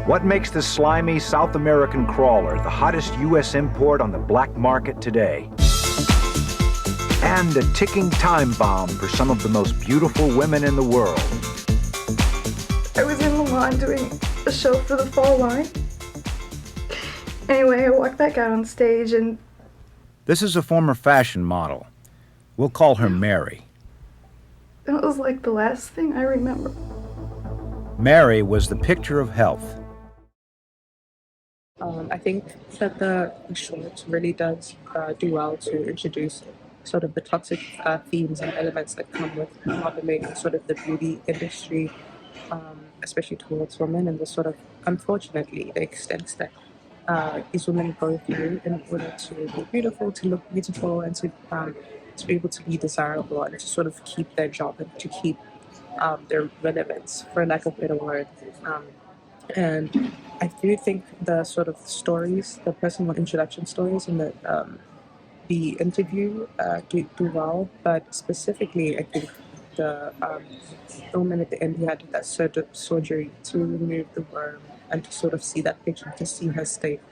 What makes this slimy South American crawler the hottest U.S. import on the black market today? And a ticking time bomb for some of the most beautiful women in the world. I was in Milan doing a show for the fall line. Anyway, I walked back out on stage and... This is a former fashion model. We'll call her Mary. That was like the last thing I remember. Mary was the picture of health. I think that the short really does do well to introduce sort of the toxic themes and elements that come with modeling and sort of the beauty industry, especially towards women, and the sort of, unfortunately, the extent that these women go through in order to be beautiful, to look beautiful, and to be able to be desirable, and to sort of keep their job and to keep their relevance, for lack of a better word. And I do think the sort of stories, the personal introduction stories in the interview do well, but specifically I think the woman at the end who had that surgery to remove the worm and to sort of see that picture, to see her state,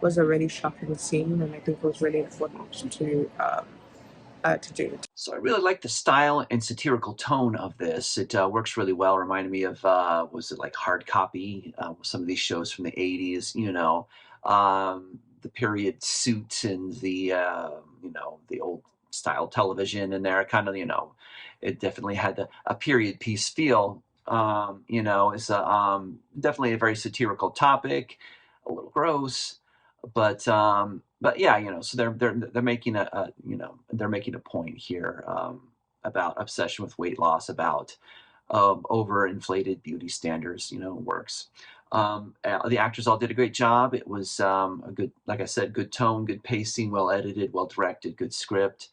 was a really shocking scene, and I think it was really important to do. So I really like the style and satirical tone of this. It works really well. Reminded me of, was it like Hard Copy? Some of these shows from the 80s, you know, the period suit and the, you know, the old style television in there, kind of, you know, it definitely had a period piece feel. You know, it's definitely a very satirical topic, a little gross, but yeah, you know, so they're making you know, they're making a point here about obsession with weight loss, about overinflated beauty standards, you know, works. The actors all did a great job. It was a good, like I said, good tone, good pacing, well edited, well directed, good script.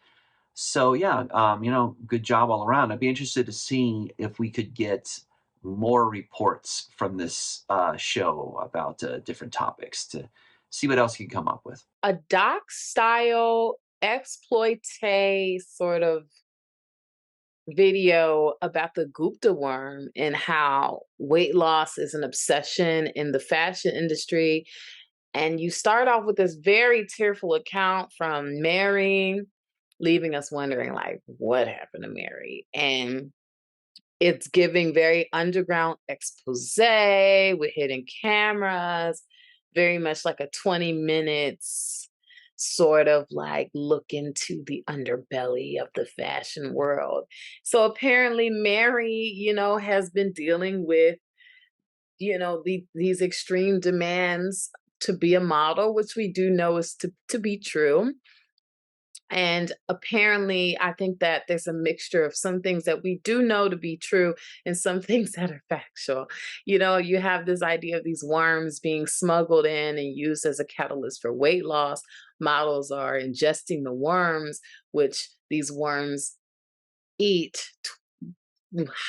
So yeah, you know, good job all around. I'd be interested to see if we could get more reports from this show about different topics, to see what else you can come up with. A doc-style exploité sort of video about the Gupta worm and how weight loss is an obsession in the fashion industry. And you start off with this very tearful account from Mary, leaving us wondering, like, what happened to Mary? And it's giving very underground expose with hidden cameras, very much like a 20 minutes sort of like look into the underbelly of the fashion world. So apparently Mary, you know, has been dealing with, you know, these extreme demands to be a model, which we do know is to be true. And apparently, I think that there's a mixture of some things that we do know to be true and some things that are factual. You know, you have this idea of these worms being smuggled in and used as a catalyst for weight loss. Models are ingesting the worms, which these worms eat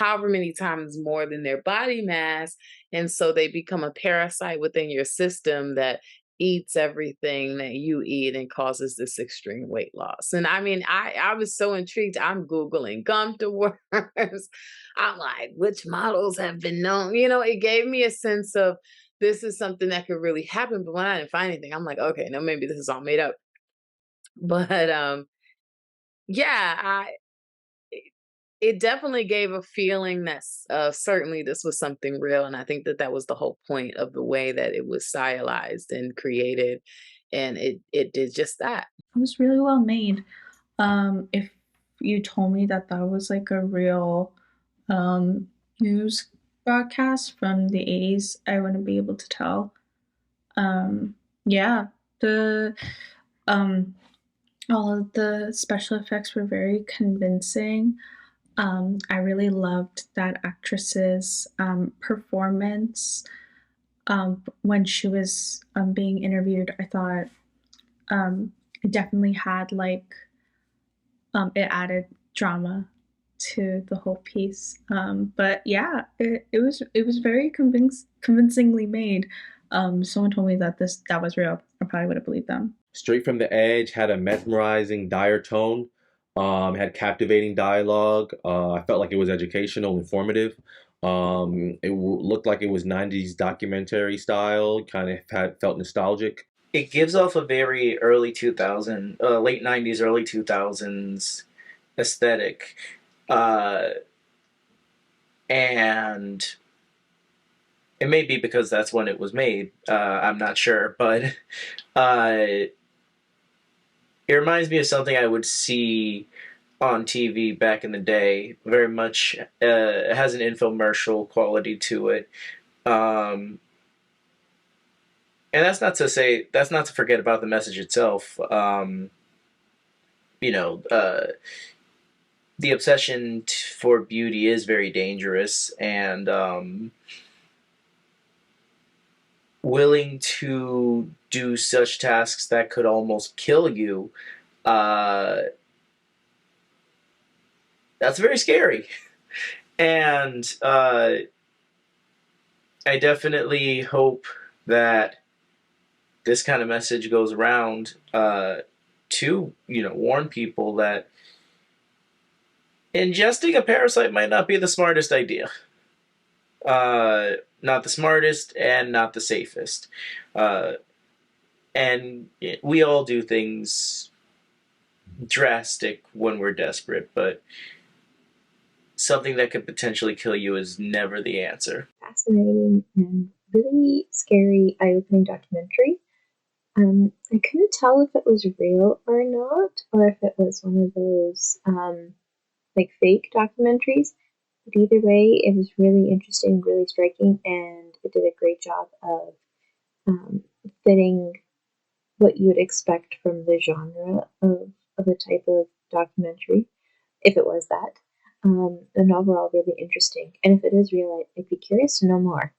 however many times more than their body mass. And so they become a parasite within your system that eats everything that you eat and causes this extreme weight loss. And I mean, I was so intrigued. I'm Googling Gupta worms. I'm like, which models have been known? You know, it gave me a sense of this is something that could really happen. But when I didn't find anything, I'm like, okay, no, maybe this is all made up. But yeah, it definitely gave a feeling that certainly this was something real. And I think that that was the whole point of the way that it was stylized and created. And it did just that. It was really well made. If you told me that that was like a real news broadcast from the 80s, I wouldn't be able to tell. Yeah, all of the special effects were very convincing. I really loved that actress's performance. When she was being interviewed, I thought it definitely had like it added drama to the whole piece. But yeah, it was very convincingly made. Someone told me that that was real. I probably would have believed them. Straight from the Edge had a mesmerizing, dire tone, It had captivating dialogue. I felt like it was educational, informative. Looked like it was 90s documentary style, kind of felt nostalgic. It gives off a very early 2000, late 90s, early 2000s aesthetic. Uh, and it may be because that's when it was made. I'm not sure, but it reminds me of something I would see on TV back in the day. Very much has an infomercial quality to it. Um, and that's not to forget about the message itself. You know, the obsession for beauty is very dangerous, and willing to do such tasks that could almost kill you, uh, that's very scary. And I definitely hope that this kind of message goes around to, warn people that ingesting a parasite might not be the smartest idea. Not the smartest and not the safest. And we all do things drastic when we're desperate, but something that could potentially kill you is never the answer. Fascinating and really scary, eye-opening documentary. I couldn't tell if it was real or not, or if it was one of those like fake documentaries. But either way, it was really interesting, really striking, and it did a great job of fitting what you would expect from the genre of a type of documentary, if it was that. And overall, really interesting. And if it is real, I'd be curious to know more.